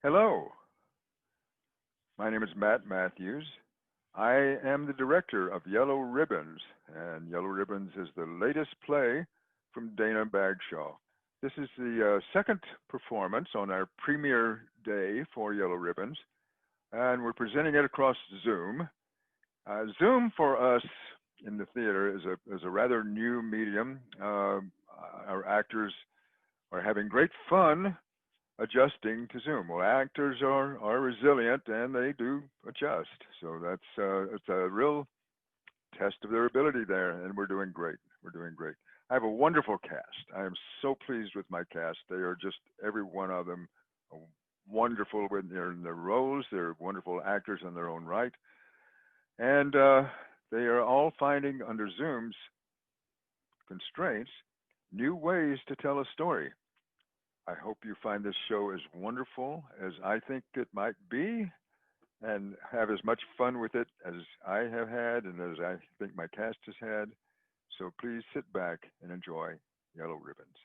Hello, my name is Matt Matthews. I am the director of Yellow Ribbons, and Yellow Ribbons is the latest play from Dana Bagshaw. This is the second performance on our premiere day for Yellow Ribbons, and we're presenting it across Zoom. Zoom for us in the theater is a rather new medium. Our actors are having great fun adjusting to Zoom. Well, actors are resilient and they do adjust. So it's a real test of their ability there, and we're doing great. We're doing great. I have a wonderful cast. I am so pleased with my cast. They are just, every one of them, wonderful in their roles. They're wonderful actors in their own right. And they are all finding, under Zoom's constraints, new ways to tell a story. I hope you find this show as wonderful as I think it might be, and have as much fun with it as I have had and as I think my cast has had. So please sit back and enjoy Yellow Ribbons.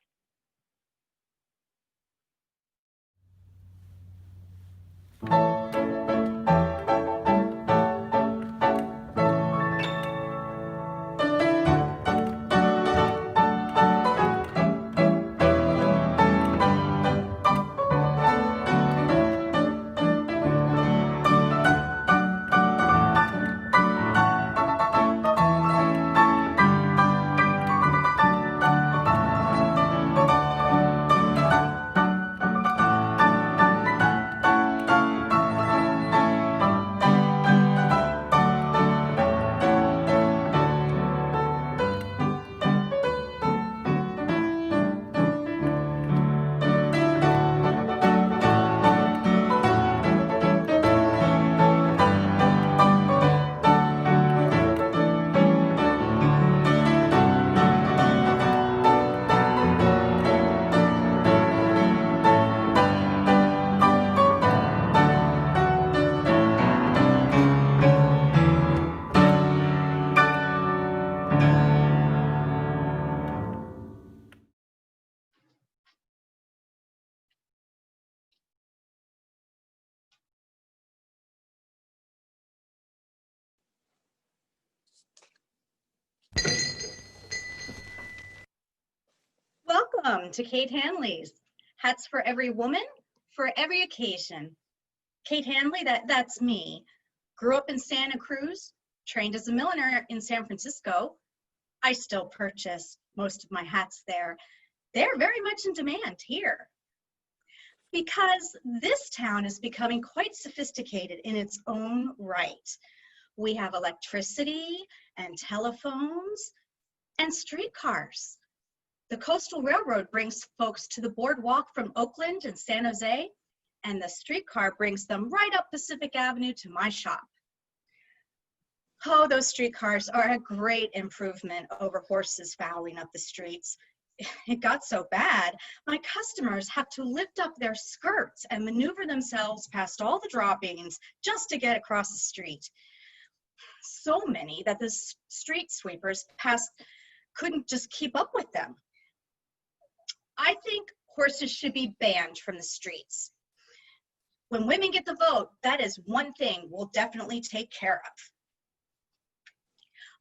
Welcome to Kate Handley's Hats for Every Woman, for Every Occasion. Kate Handley, that's me. Grew up in Santa Cruz, trained as a milliner in San Francisco. I still purchase most of my hats there. They're very much in demand here, because this town is becoming quite sophisticated in its own right. We have electricity and telephones and streetcars. The Coastal Railroad brings folks to the boardwalk from Oakland and San Jose, and the streetcar brings them right up Pacific Avenue to my shop. Oh, those streetcars are a great improvement over horses fouling up the streets. It got so bad, my customers have to lift up their skirts and maneuver themselves past all the droppings just to get across the street. So many that the street sweepers couldn't just keep up with them. I think horses should be banned from the streets. When women get the vote, that is one thing we'll definitely take care of.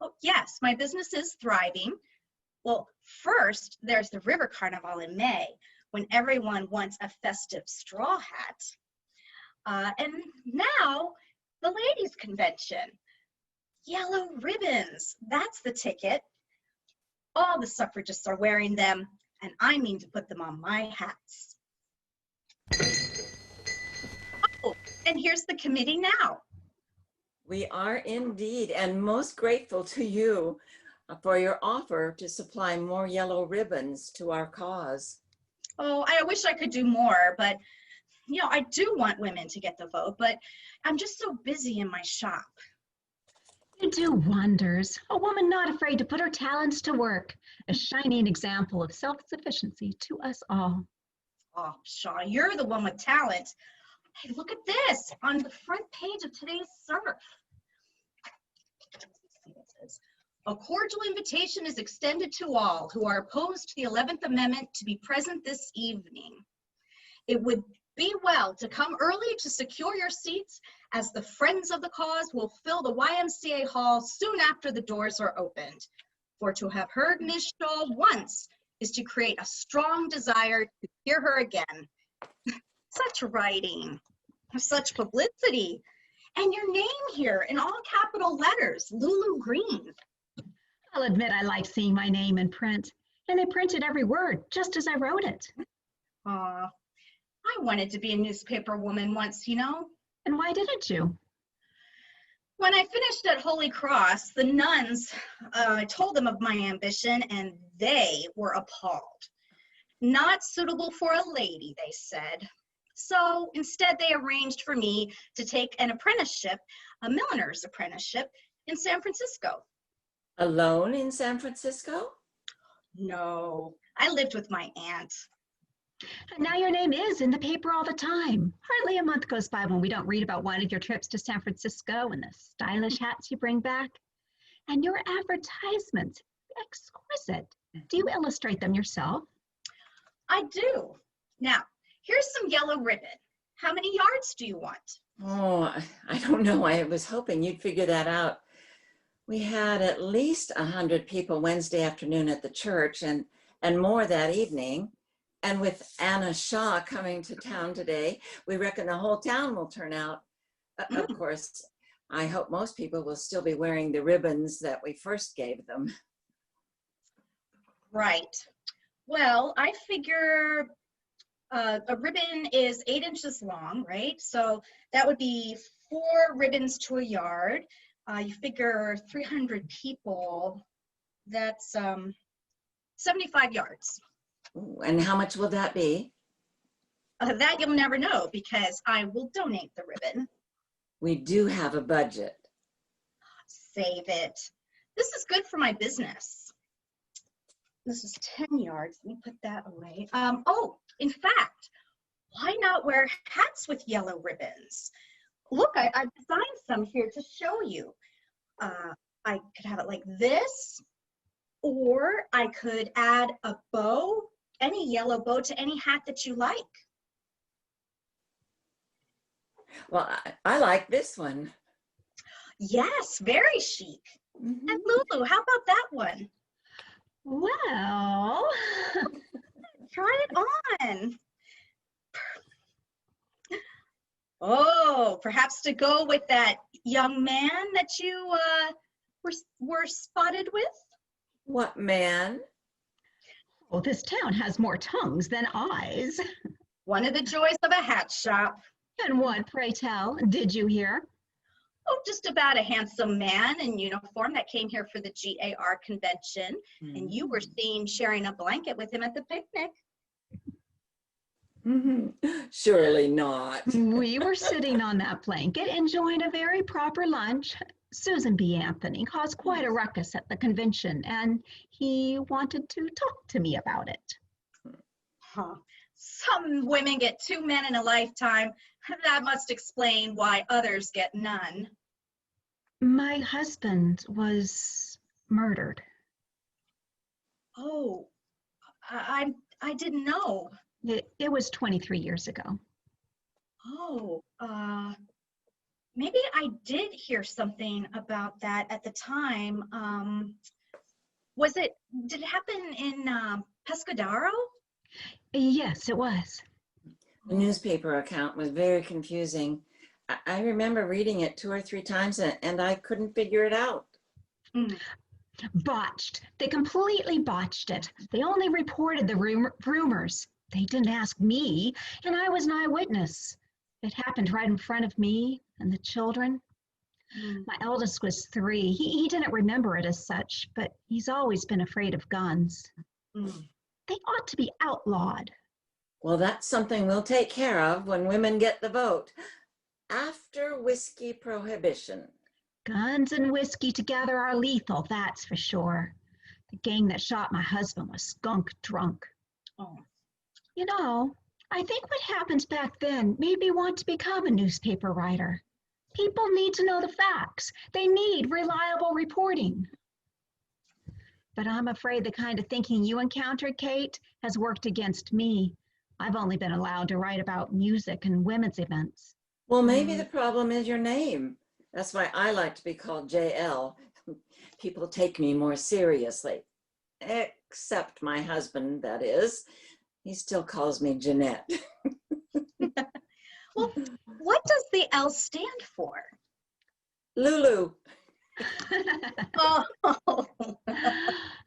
Oh, yes, my business is thriving. Well, first, there's the River Carnival in May, when everyone wants a festive straw hat. And now, the ladies' convention. Yellow ribbons, that's the ticket. All the suffragists are wearing them, and I mean to put them on my hats. Oh, and here's the committee now. We are indeed, and most grateful to you for your offer to supply more yellow ribbons to our cause. Oh, I wish I could do more, but I do want women to get the vote, but I'm just so busy in my shop. You do wonders. A woman not afraid to put her talents to work. A shining example of self-sufficiency to us all. Oh, Shaw, you're the one with talent. Hey, look at this on the front page of today's Surf. A cordial invitation is extended to all who are opposed to the 11th Amendment to be present this evening. It would Be well to come early to secure your seats, as the friends of the cause will fill the YMCA hall soon after the doors are opened. For to have heard Miss Shaw once is to create a strong desire to hear her again. Such writing, such publicity, and your name here in all capital letters, Lulu Green. I'll admit I like seeing my name in print, and they printed every word just as I wrote it. Aw, I wanted to be a newspaper woman once, you know. And why didn't you? When I finished at Holy Cross, the nuns, I told them of my ambition, and they were appalled. Not suitable for a lady, they said. So instead, they arranged for me to take an apprenticeship, a milliner's apprenticeship, in San Francisco. Alone in San Francisco? No, I lived with my aunt. And now your name is in the paper all the time. Hardly a month goes by when we don't read about one of your trips to San Francisco and the stylish hats you bring back. And your advertisements, exquisite. Do you illustrate them yourself? I do. Now, here's some yellow ribbon. How many yards do you want? Oh, I don't know. I was hoping you'd figure that out. We had at least 100 people Wednesday afternoon at the church and more that evening. And with Anna Shaw coming to town today, we reckon the whole town will turn out. Of course, I hope most people will still be wearing the ribbons that we first gave them. Right. Well, I figure a ribbon is 8 inches long, right? So that would be 4 ribbons to a yard. You figure 300 people, that's 75 yards. Ooh, and how much will that be? That you'll never know, because I will donate the ribbon. We do have a budget. Save it. This is good for my business. This is 10 yards. Let me put that away. Oh, in fact, why not wear hats with yellow ribbons? Look, I designed some here to show you. I could have it like this, or I could add a bow, any yellow bow to any hat that you like. Well, I like this one. Yes, very chic. Mm-hmm. And Lulu, how about that one? Well, Try it on. Oh, perhaps to go with that young man that you were spotted with? What man? well, this town has more tongues than eyes. One of the joys of a hat shop. And what, pray tell, did you hear? Oh, just about a handsome man in uniform that came here for the GAR convention, and you were seen sharing a blanket with him at the picnic. Surely not. We were sitting on that blanket enjoying a very proper lunch. Susan B. Anthony caused quite a ruckus at the convention, and he wanted to talk to me about it. Huh. Some women get 2 men in a lifetime. That must explain why others get none. My husband was murdered. Oh, I didn't know. It was 23 years ago. Oh, maybe I did hear something about that at the time. Did it happen in Pescadero? Yes, it was. The newspaper account was very confusing. I remember reading it 2 or 3 times and I couldn't figure it out. Botched. They completely botched it. They only reported the rumors. They didn't ask me, and I was an eyewitness. It happened right in front of me and the children. My eldest was 3. He didn't remember it as such, but he's always been afraid of guns. They ought to be outlawed. Well, that's something we'll take care of when women get the vote. After whiskey prohibition. Guns and whiskey together are lethal, that's for sure. The gang that shot my husband was skunk drunk. Oh. You know, I think what happened back then made me want to become a newspaper writer. People need to know the facts. They need reliable reporting. But I'm afraid the kind of thinking you encountered, Kate, has worked against me. I've only been allowed to write about music and women's events. Well, maybe the problem is your name. That's why I like to be called JL. People take me more seriously. Except my husband, that is. He still calls me Jeanette. Well, what does the L stand for? Lulu. Oh,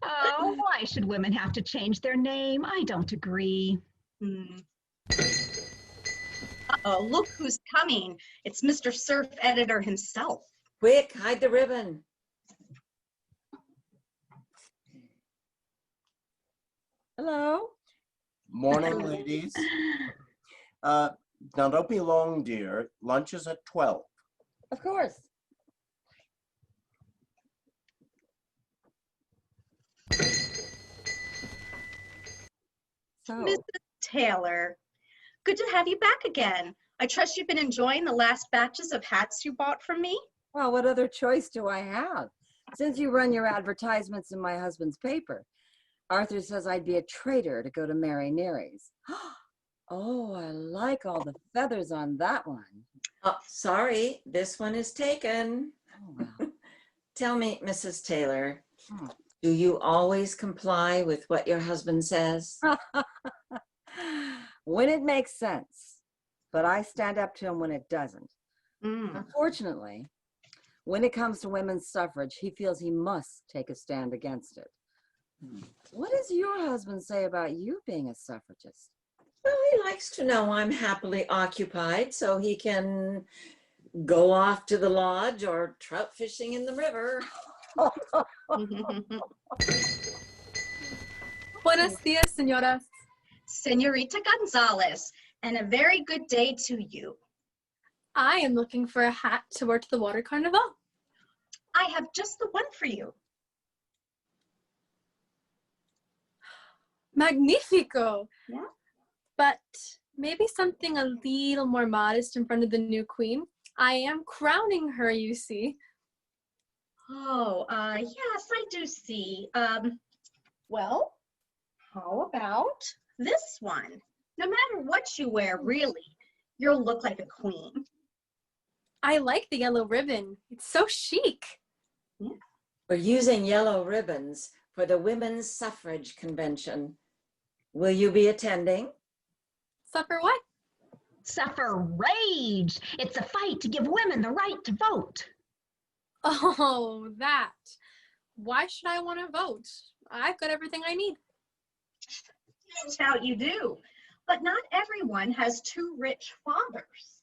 Oh, why should women have to change their name? I don't agree. Uh-oh, look who's coming. It's Mr. Surf Editor himself. Quick, hide the ribbon. Hello. Morning, ladies. Now, don't be long, dear. Lunch is at 12. Of course. So, Mrs. Taylor, good to have you back again. I trust you've been enjoying the last batches of hats you bought from me. well, what other choice do I have? Since you run your advertisements in my husband's paper, Arthur says I'd be a traitor to go to Mary Neary's. Oh, I like all the feathers on that one. Oh, sorry, this one is taken. Oh, well. Tell me, Mrs. Taylor, Hmm. do you always comply with what your husband says? When it makes sense, but I stand up to him when it doesn't. Mm. Unfortunately, when it comes to women's suffrage, he feels he must take a stand against it. What does your husband say about you being a suffragist? Well, he likes to know I'm happily occupied so he can go off to the lodge or trout fishing in the river. Buenos dias, señoras. Senorita Gonzalez, and a very good day to you. I am looking for a hat to wear to the water carnival. I have just the one for you. Magnifico. Yeah. But maybe something a little more modest in front of the new queen. I am crowning her, you see. Oh, yes, I do see. Well, how about this one? No matter what you wear, really, you'll look like a queen. I like the yellow ribbon. It's so chic. We're using yellow ribbons for the Women's Suffrage Convention. Will you be attending? Suffer what? Suffrage! It's a fight to give women the right to vote. Oh, that. Why should I want to vote? I've got everything I need. No doubt you do. But not everyone has two rich fathers.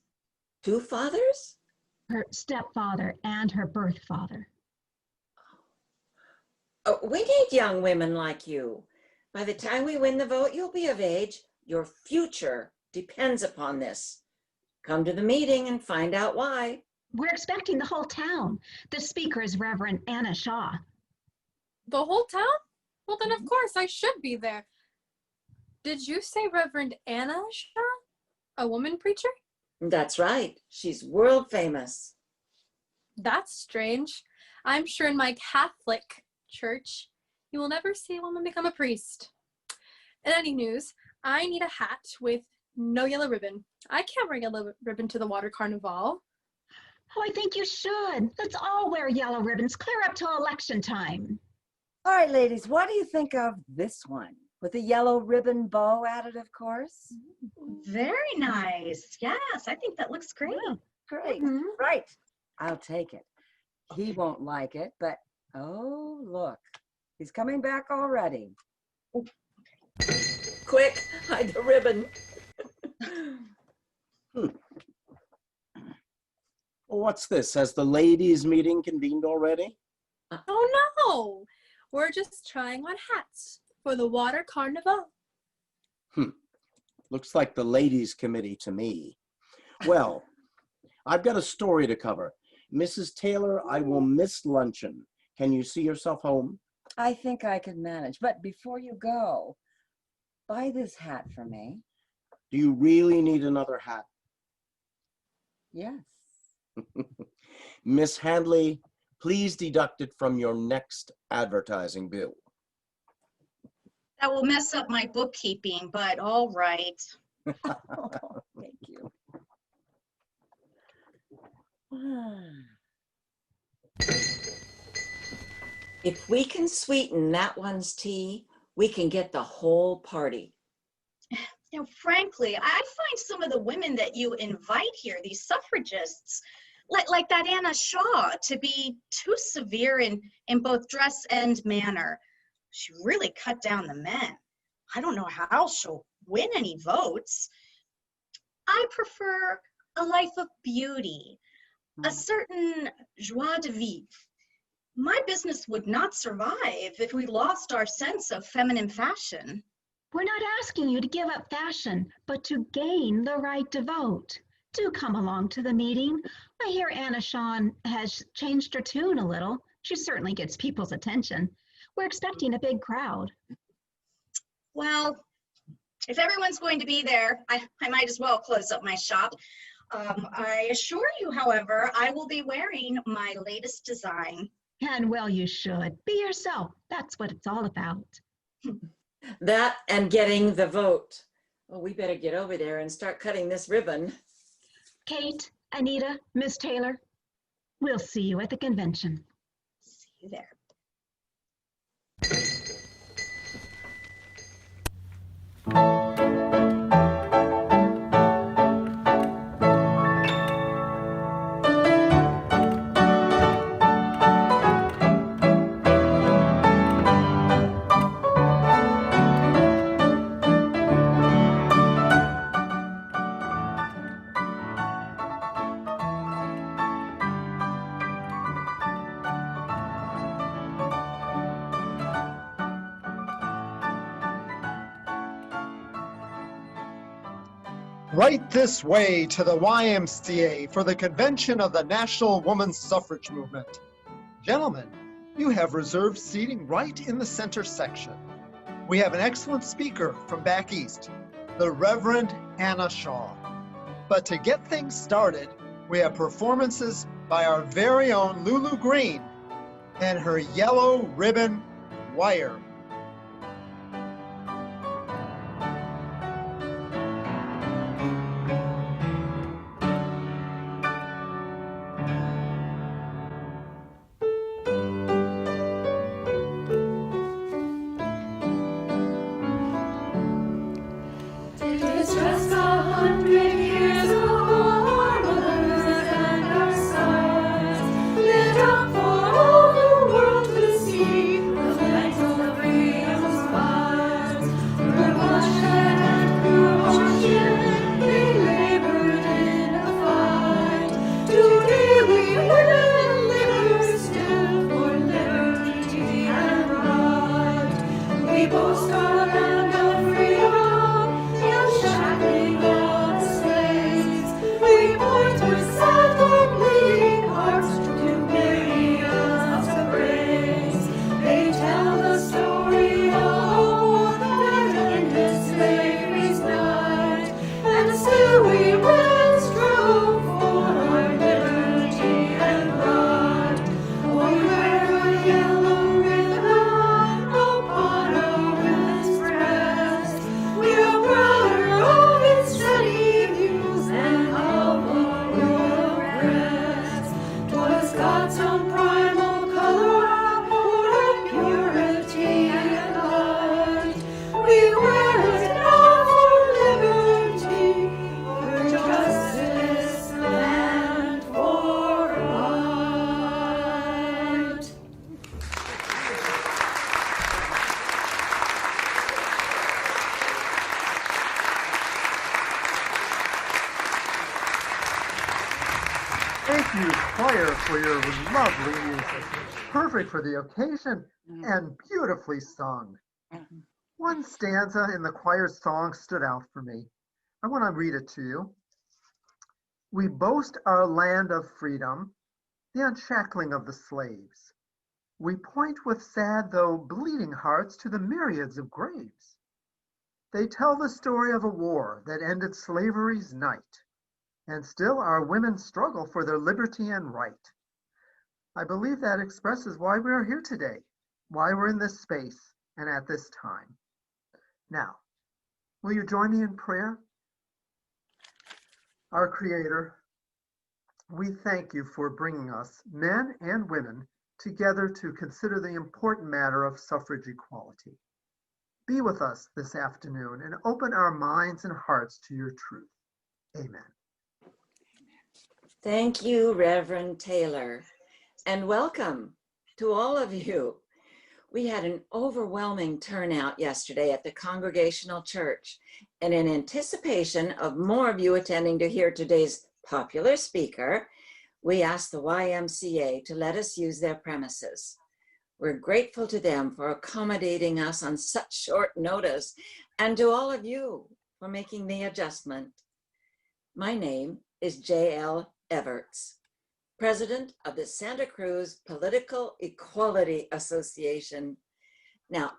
Two fathers? Her stepfather and her birth father. Oh, we need young women like you. By the time we win the vote, you'll be of age. Your future depends upon this. Come to the meeting and find out why. We're expecting the whole town. The speaker is Reverend Anna Shaw. The whole town? Well, then of course I should be there. Did you say Reverend Anna Shaw? A woman preacher? That's right. She's world famous. That's strange. I'm sure in my Catholic church, you will never see a woman become a priest. In any news, I need a hat with no yellow ribbon. I can't wear yellow ribbon to the water carnival. Oh, I think you should. Let's all wear yellow ribbons clear up till election time. All right, ladies, what do you think of this one? With a yellow ribbon bow added, of course. Very nice. Yes, I think that looks great. Wow, great. Right. I'll take it. He won't like it, but oh, look. He's coming back already. Quick, hide the ribbon. Well, what's this? Has the ladies' meeting convened already? Oh no, we're just trying on hats for the water carnival. Looks like the ladies' committee to me. Well, I've got a story to cover. Mrs. Taylor, I will miss luncheon. Can you see yourself home? I think I could manage, but before you go, buy this hat for me. Do you really need another hat? Yes. Miss Handley, please deduct it from your next advertising bill. That will mess up my bookkeeping, but all right. Oh, thank you. If we can sweeten that one's tea, we can get the whole party. Frankly, I find some of the women that you invite here, these suffragists, like that Anna Shaw, to be too severe in both dress and manner. She really cut down the men. I don't know how she'll win any votes. I prefer a life of beauty, a certain joie de vivre. My business would not survive if we lost our sense of feminine fashion. We're not asking you to give up fashion, but to gain the right to vote. Do come along to the meeting. I hear Anna Shawn has changed her tune a little. She certainly gets people's attention. We're expecting a big crowd. Well, if everyone's going to be there, I might as well close up my shop. I assure you, however, I will be wearing my latest design. And well, you should. Be yourself. That's what it's all about. That and getting the vote. Well, we better get over there and start cutting this ribbon. Kate, Anita, Miss Taylor, we'll see you at the convention. See you there. Right this way to the YMCA for the convention of the National Woman's Suffrage Movement. Gentlemen, you have reserved seating right in the center section. We have an excellent speaker from back east, the Reverend Anna Shaw. But to get things started, we have performances by our very own Lulu Green and her Yellow Ribbon Choir. It's just 100 years of our mothers and our sons, lit up for all the world to see, the light of freedom's fires. Through bloodshed and through hardship, they labored in the fight. Today we women labor still for liberty and right. We boast our land of freedom, the shackling of the slaves. We point with sad and bleeding hearts to myriads of graves. They tell the story of a war that ended slavery's night, and still we women strove for our liberty and right. Oh, we wear a yellow ribbon upon a woman's breast. We are prouder of its steady views and of a royal crest. 'Twas God's own primal color, born of purity and light. We wear it now for liberty, for justice, and for right. Thank you, choir, for your lovely music. Perfect for the occasion and beautifully sung. One stanza in the choir's song stood out for me. I want to read it to you. We boast our land of freedom, the unshackling of the slaves. We point with sad though bleeding hearts to the myriads of graves. They tell the story of a war that ended slavery's night. And still our women struggle for their liberty and right. I believe that expresses why we are here today, why we're in this space and at this time. Now, will you join me in prayer? Our Creator, we thank you for bringing us, men and women, together to consider the important matter of suffrage equality. Be with us this afternoon and open our minds and hearts to your truth. Amen. Thank you, Reverend Taylor, and welcome to all of you. We had an overwhelming turnout yesterday at the Congregational Church, and in anticipation of more of you attending to hear today's popular speaker, we asked the YMCA to let us use their premises. We're grateful to them for accommodating us on such short notice, and to all of you for making the adjustment. My name is J.L. Everts, President of the Santa Cruz Political Equality Association. Now,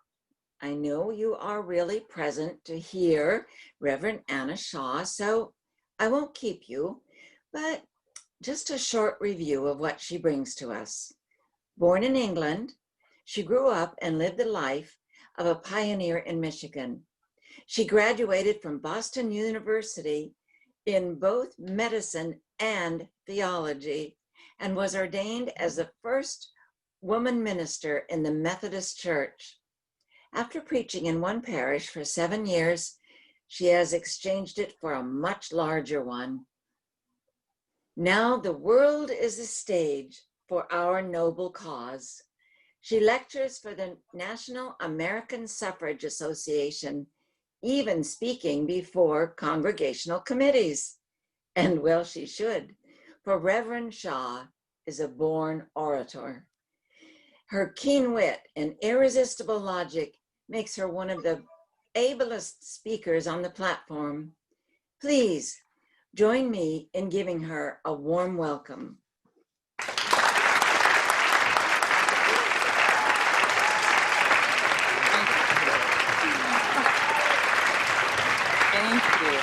I know you are really present to hear Reverend Anna Shaw, so I won't keep you, but just a short review of what she brings to us. Born in England, she grew up and lived the life of a pioneer in Michigan. She graduated from Boston University in both medicine and theology, and was ordained as the first woman minister in the Methodist Church. After preaching in one parish for 7 years, she has exchanged it for a much larger one. Now the world is a stage for our noble cause. She lectures for the National American Suffrage Association, even speaking before congregational committees. And well, she should, for Reverend Shaw is a born orator. Her keen wit and irresistible logic makes her one of the ablest speakers on the platform. Please join me in giving her a warm welcome. Thank you.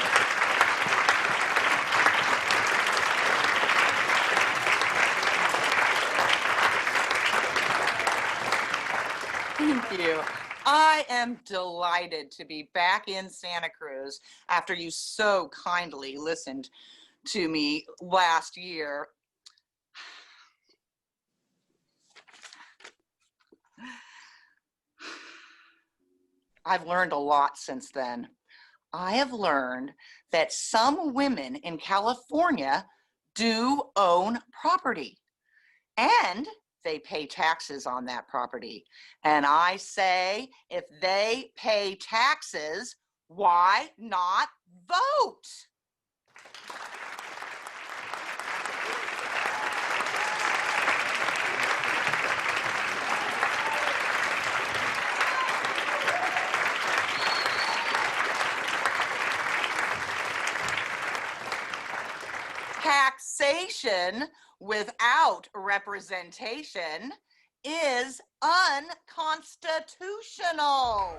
Thank you. I am delighted to be back in Santa Cruz after you so kindly listened to me last year. I've learned a lot since then. I have learned that some women in California do own property, and they pay taxes on that property. And I say, if they pay taxes, why not vote? Taxation without representation is unconstitutional.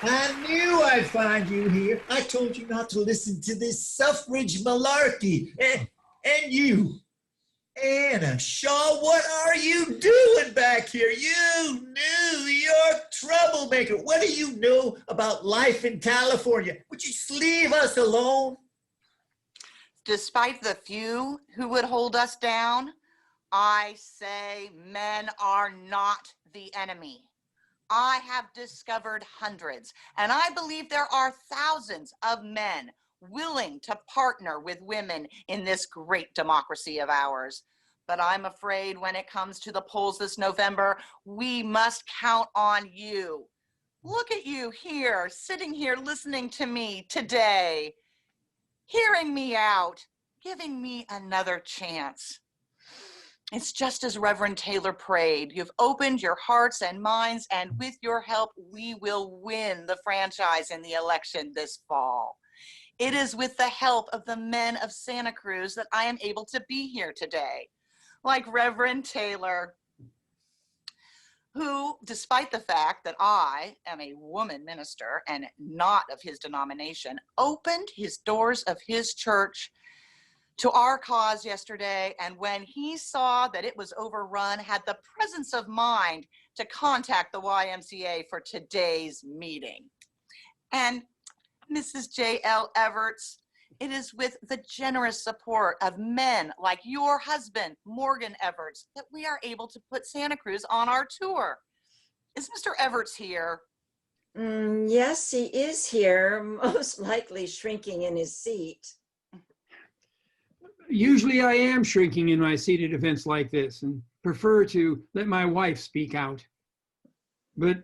I knew I'd find you here. I told you not to listen to this suffrage malarkey. And you, Anna Shaw, what are you doing back here? You New York troublemaker. What do you know about life in California? Would you just leave us alone? Despite the few who would hold us down, I say men are not the enemy. I have discovered hundreds, and I believe there are thousands of men willing to partner with women in this great democracy of ours. But I'm afraid when it comes to the polls this November, we must count on you. Look at you here, sitting here listening to me today, hearing me out, giving me another chance. It's just as Reverend Taylor prayed. You've opened your hearts and minds, and with your help, we will win the franchise in the election this fall. It is with the help of the men of Santa Cruz that I am able to be here today, like Reverend Taylor, who, despite the fact that I am a woman minister and not of his denomination, opened his doors of his church to our cause yesterday, and when he saw that it was overrun, had the presence of mind to contact the YMCA for today's meeting. And Mrs. J.L. Everts, it is with the generous support of men like your husband, Morgan Everts, that we are able to put Santa Cruz on our tour. Is Mr. Everts here? Yes, he is here, most likely shrinking in his seat. Usually I am shrinking in my seat at events like this and prefer to let my wife speak out. But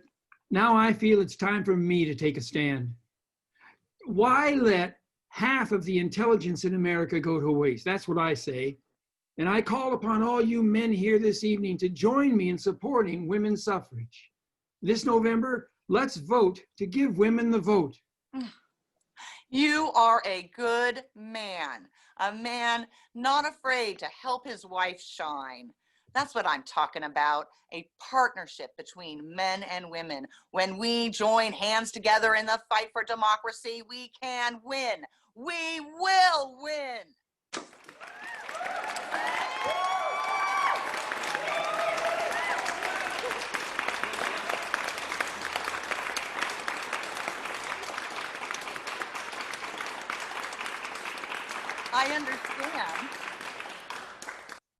now I feel it's time for me to take a stand. Why let half of the intelligence in America go to waste? That's what I say. And I call upon all you men here this evening to join me in supporting women's suffrage. This November, let's vote to give women the vote. You are a good man, a man not afraid to help his wife shine. That's what I'm talking about, a partnership between men and women. When we join hands together in the fight for democracy, we can win. We will win.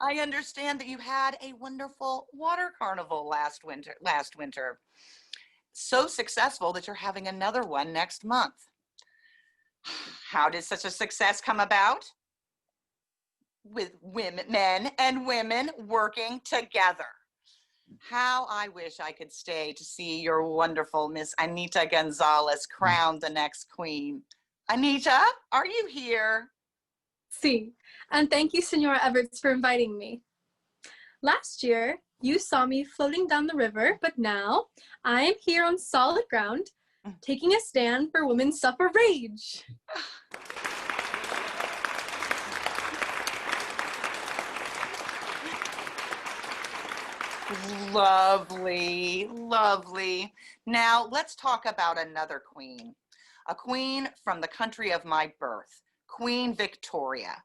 I understand that you had a wonderful water carnival last winter. So successful that you're having another one next month. How did such a success come about? With women, men and women working together. How I wish I could stay to see your wonderful Miss Anita Gonzalez crowned the next queen. Anita, are you here? See, and thank you, Senora Everts, for inviting me. Last year, you saw me floating down the river, but now I am here on solid ground, taking a stand for women's suffrage. Lovely, lovely. Now let's talk about another queen, a queen from the country of my birth, Queen Victoria.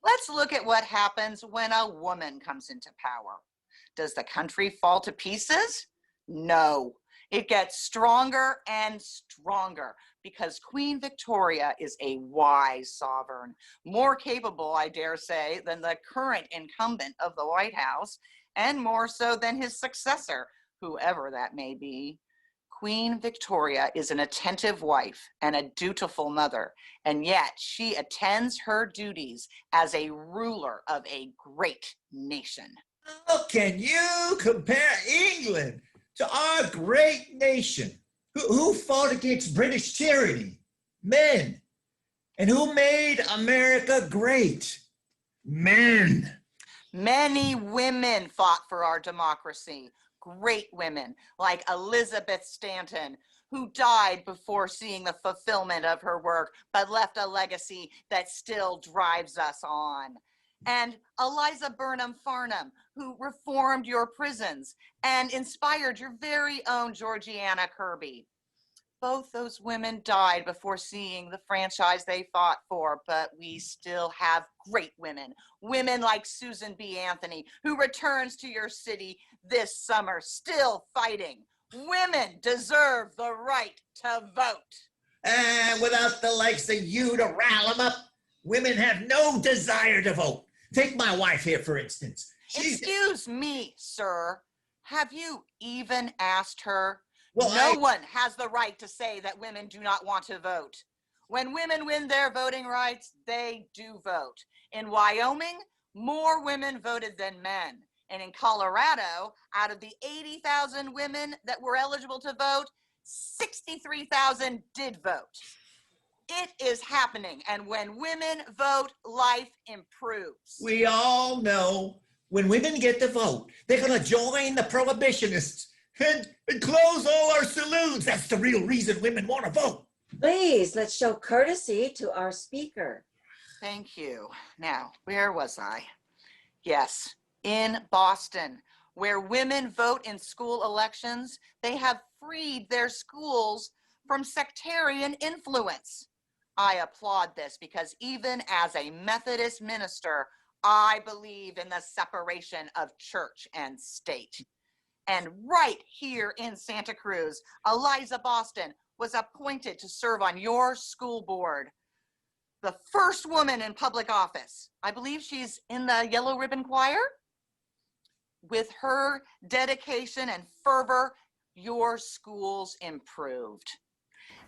Let's look at what happens when a woman comes into power. Does the country fall to pieces? No, it gets stronger and stronger because Queen Victoria is a wise sovereign, more capable, I dare say, than the current incumbent of the White House, and more so than his successor, whoever that may be. Queen Victoria is an attentive wife and a dutiful mother, and yet she attends her duties as a ruler of a great nation. How can you compare England to our great nation? Who fought against British tyranny? Men. And who made America great? Men. Many women fought for our democracy. Great women like Elizabeth Stanton, who died before seeing the fulfillment of her work, but left a legacy that still drives us on. And Eliza Burnham Farnham, who reformed your prisons and inspired your very own Georgiana Kirby. Both those women died before seeing the franchise they fought for, but we still have great women. Women like Susan B. Anthony, who returns to your city this summer, still fighting. Women deserve the right to vote. And without the likes of you to rile them up, women have no desire to vote. Take my wife here, for instance. Excuse me, sir. Have you even asked her? Well, no one has the right to say that women do not want to vote. When women win their voting rights, they do vote. In Wyoming, more women voted than men. And in Colorado, out of the 80,000 women that were eligible to vote, 63,000 did vote. It is happening. And when women vote, life improves. We all know when women get the vote, they're going to join the prohibitionists and close all our saloons. That's the real reason women want to vote. Please, let's show courtesy to our speaker. Thank you. Now, where was I? Yes, in Boston, where women vote in school elections, they have freed their schools from sectarian influence. I applaud this because even as a Methodist minister, I believe in the separation of church and state. And right here in Santa Cruz, Eliza Boston was appointed to serve on your school board. The first woman in public office. I believe she's in the Yellow Ribbon Choir. With her dedication and fervor, your schools improved.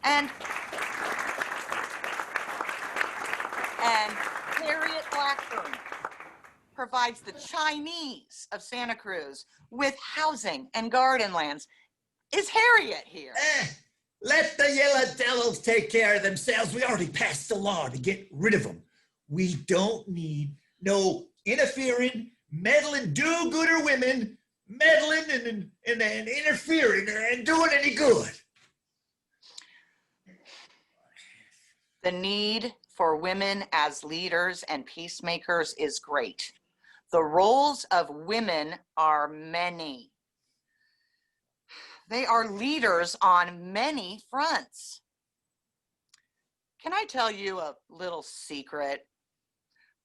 And Harriet Blackburn provides the Chinese of Santa Cruz with housing and garden lands. Is Harriet here? Let the yellow devils take care of themselves. We already passed a law to get rid of them. We don't need no interfering, meddling, do-gooder women meddling and interfering and doing any good. The need for women as leaders and peacemakers is great. The roles of women are many. They are leaders on many fronts. Can I tell you a little secret?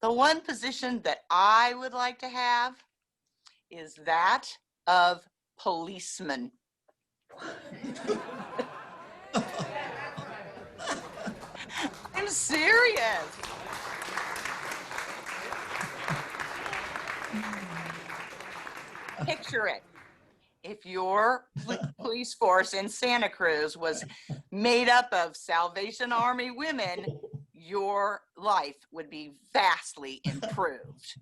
The one position that I would like to have is that of policeman. I'm serious. Picture it. If your police force in Santa Cruz was made up of Salvation Army women, your life would be vastly improved.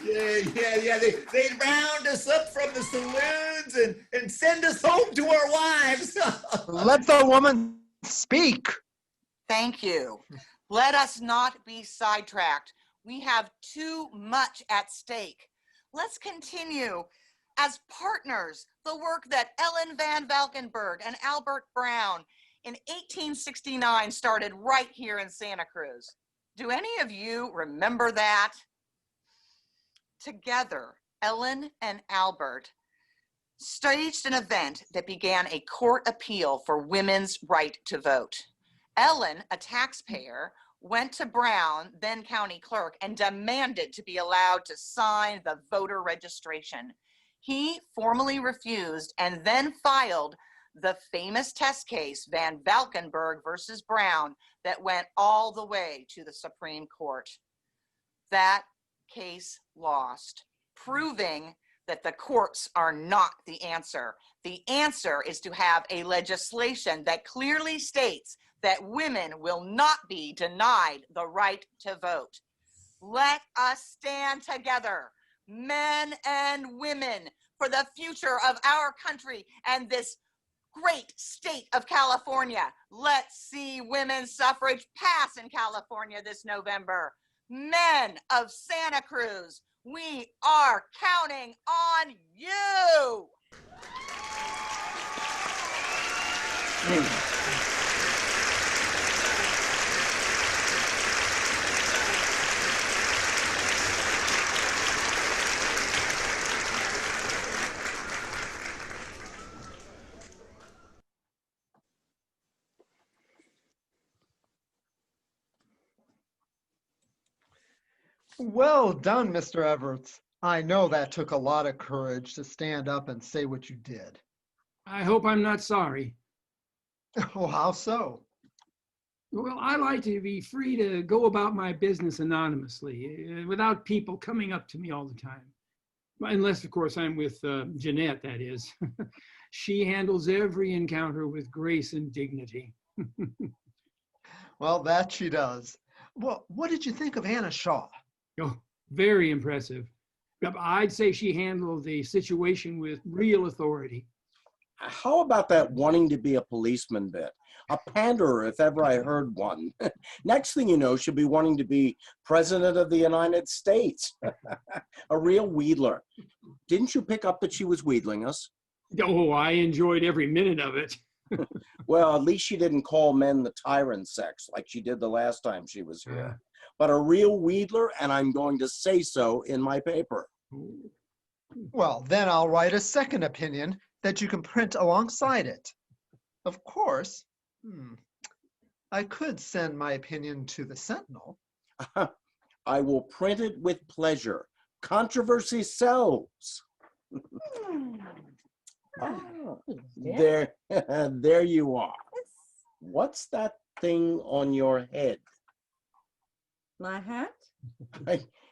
Yeah. They'd round us up from the saloons and send us home to our wives. Let the woman speak. Thank you. Let us not be sidetracked. We have too much at stake. Let's continue as partners the work that Ellen Van Valkenburg and Albert Brown in 1869 started right here in Santa Cruz. Do any of you remember that? Together, Ellen and Albert staged an event that began a court appeal for women's right to vote. Ellen, a taxpayer, went to Brown, then county clerk, and demanded to be allowed to sign the voter registration. He formally refused and then filed the famous test case, Van Valkenburg versus Brown, that went all the way to the Supreme Court. That case lost, proving that the courts are not the answer. The answer is to have a legislation that clearly states that women will not be denied the right to vote. Let us stand together, men and women, for the future of our country and this great state of California. Let's see women's suffrage pass in California this November. Men of Santa Cruz, we are counting on you. Well done, Mr. Everts. I know that took a lot of courage to stand up and say what you did. I hope I'm not sorry. Oh, how so? Well, I like to be free to go about my business anonymously, without people coming up to me all the time. Unless, of course, I'm with Jeanette, that is. She handles every encounter with grace and dignity. Well, that she does. Well, what did you think of Anna Shaw? Oh, very impressive. I'd say she handled the situation with real authority. How about that wanting to be a policeman bit? A panderer, if ever I heard one. Next thing you know, she'll be wanting to be president of the United States. A real wheedler. Didn't you pick up that she was wheedling us? Oh, I enjoyed every minute of it. Well, at least she didn't call men the tyrant sex like she did the last time she was here. But a real wheedler, and I'm going to say so in my paper. Well, then I'll write a second opinion that you can print alongside it. of course, I could send my opinion to the Sentinel. I will print it with pleasure. Controversy sells. Oh, There, there you are. What's that thing on your head? My hat?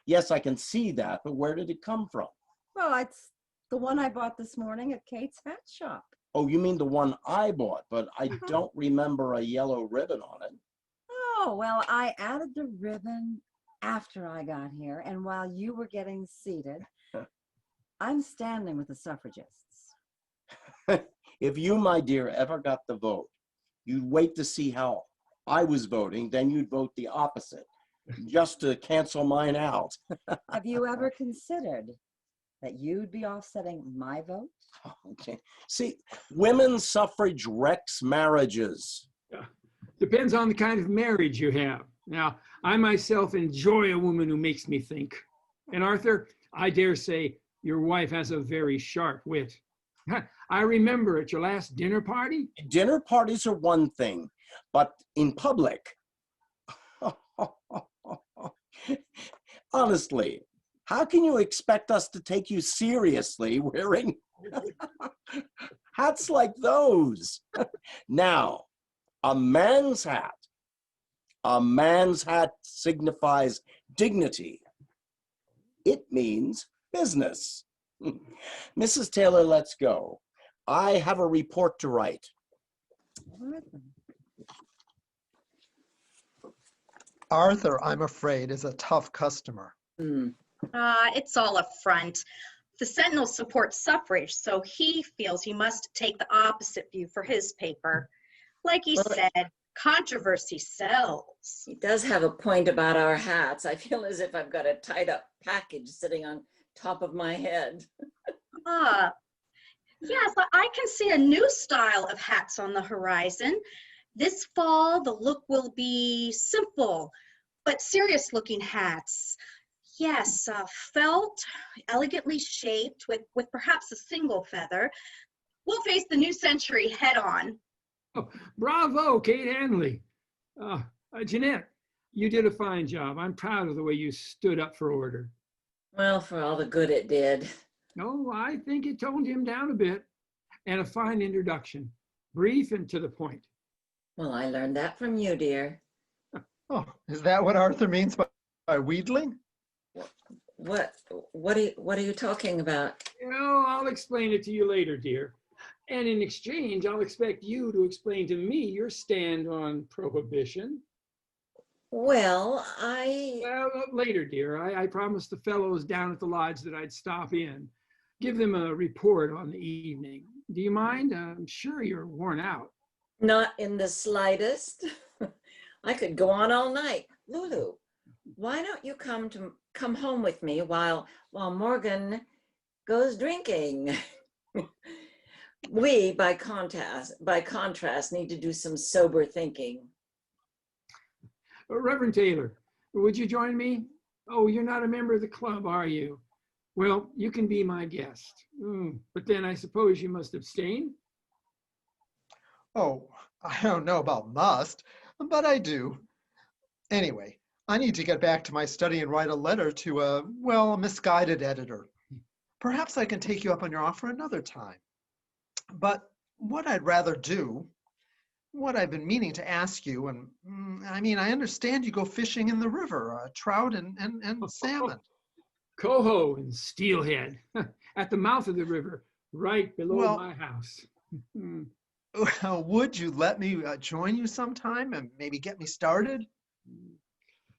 Yes, I can see that, but where did it come from? Well, it's the one I bought this morning at Kate's hat shop. Oh, you mean the one I bought, but I don't remember a yellow ribbon on it. Oh, well, I added the ribbon after I got here, and while you were getting seated, I'm standing with the suffragists. If you, my dear, ever got the vote, you'd wait to see how I was voting, then you'd vote the opposite, just to cancel mine out. Have you ever considered that you'd be offsetting my vote? Okay. See, women's suffrage wrecks marriages. Depends on the kind of marriage you have. Now, I myself enjoy a woman who makes me think. And Arthur, I dare say your wife has a very sharp wit. I remember at your last dinner party. Dinner parties are one thing, but in public, honestly, how can you expect us to take you seriously wearing hats like those? Now, a man's hat signifies dignity. It means business. Mrs. Taylor, let's go. I have a report to write. Arthur, I'm afraid, is a tough customer. It's all a front. The Sentinel supports suffrage, so he feels he must take the opposite view for his paper. Like he said, controversy sells. He does have a point about our hats. I feel as if I've got a tied up package sitting on top of my head. Yes, I can see a new style of hats on the horizon. This fall, the look will be simple, but serious looking hats. Yes, felt, elegantly shaped with perhaps a single feather. We'll face the new century head on. Oh, bravo, Kate Handley. Jeanette, you did a fine job. I'm proud of the way you stood up for order. Well, for all the good it did. No, I think it toned him down a bit. And a fine introduction, brief and to the point. Well, I learned that from you, dear. Oh, is that what Arthur means by wheedling? What are you talking about? Oh, I'll explain it to you later, dear. And in exchange, I'll expect you to explain to me your stand on prohibition. Well, later, dear. I promised the fellows down at the lodge that I'd stop in, give them a report on the evening. Do you mind? I'm sure you're worn out. Not in the slightest. I could go on all night. Lulu, why don't you come home with me while Morgan goes drinking? We, by contrast, need to do some sober thinking. Reverend Taylor, would you join me? Oh, you're not a member of the club, are you? Well, you can be my guest. But then I suppose you must abstain? Oh, I don't know about must, but I do. Anyway, I need to get back to my study and write a letter to a misguided editor. Perhaps I can take you up on your offer another time. But what I'd rather do, what I've been meaning to ask you, and I understand you go fishing in the river, trout and salmon. Coho and steelhead at the mouth of the river, right below my house. Would you let me join you sometime and maybe get me started?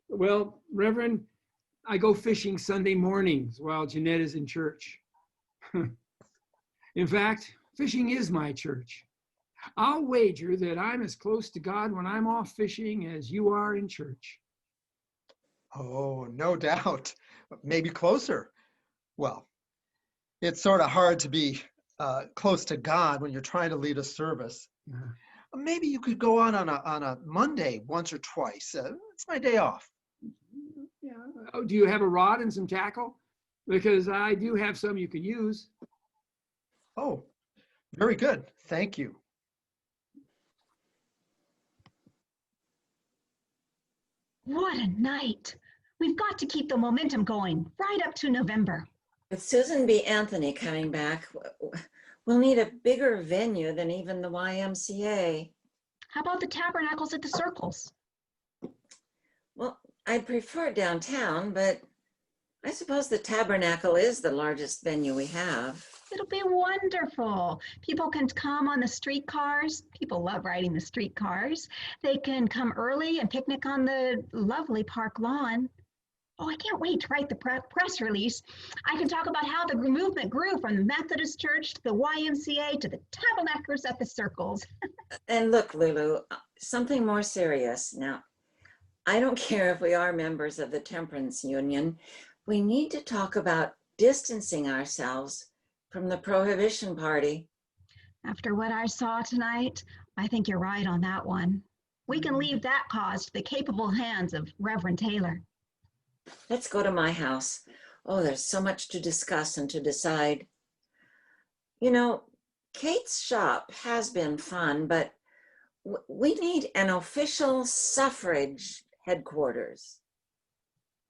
Well, Reverend, I go fishing Sunday mornings while Jeanette is in church. In fact, fishing is my church. I'll wager that I'm as close to God when I'm off fishing as you are in church. Oh, no doubt. Maybe closer. Well, it's sort of hard to be close to God when you're trying to lead a service. Maybe you could go on a Monday once or twice. It's my day off. Yeah. Oh, do you have a rod and some tackle? Because I do have some you can use. Oh, very good. Thank you. What a night. We've got to keep the momentum going right up to November. With Susan B. Anthony coming back, we'll need a bigger venue than even the YMCA. How about the tabernacles at the circles? Well, I'd prefer downtown, but I suppose the Tabernacle is the largest venue we have. It'll be wonderful. People can come on the streetcars. People love riding the streetcars. They can come early and picnic on the lovely park lawn. Oh, I can't wait to write the press release. I can talk about how the movement grew from the Methodist Church to the YMCA to the tabernacles at the circles. And look, Lulu, something more serious. Now, I don't care if we are members of the Temperance Union. We need to talk about distancing ourselves from the Prohibition Party. After what I saw tonight, I think you're right on that one. We can leave that cause to the capable hands of Reverend Taylor. Let's go to my house. Oh, there's so much to discuss and to decide. You know, Kate's shop has been fun, but we need an official suffrage headquarters.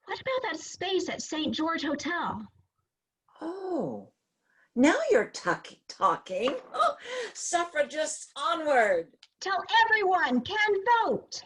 What about that space at St. George Hotel? Oh, now you're talking. Oh, suffragists onward. Tell everyone can vote.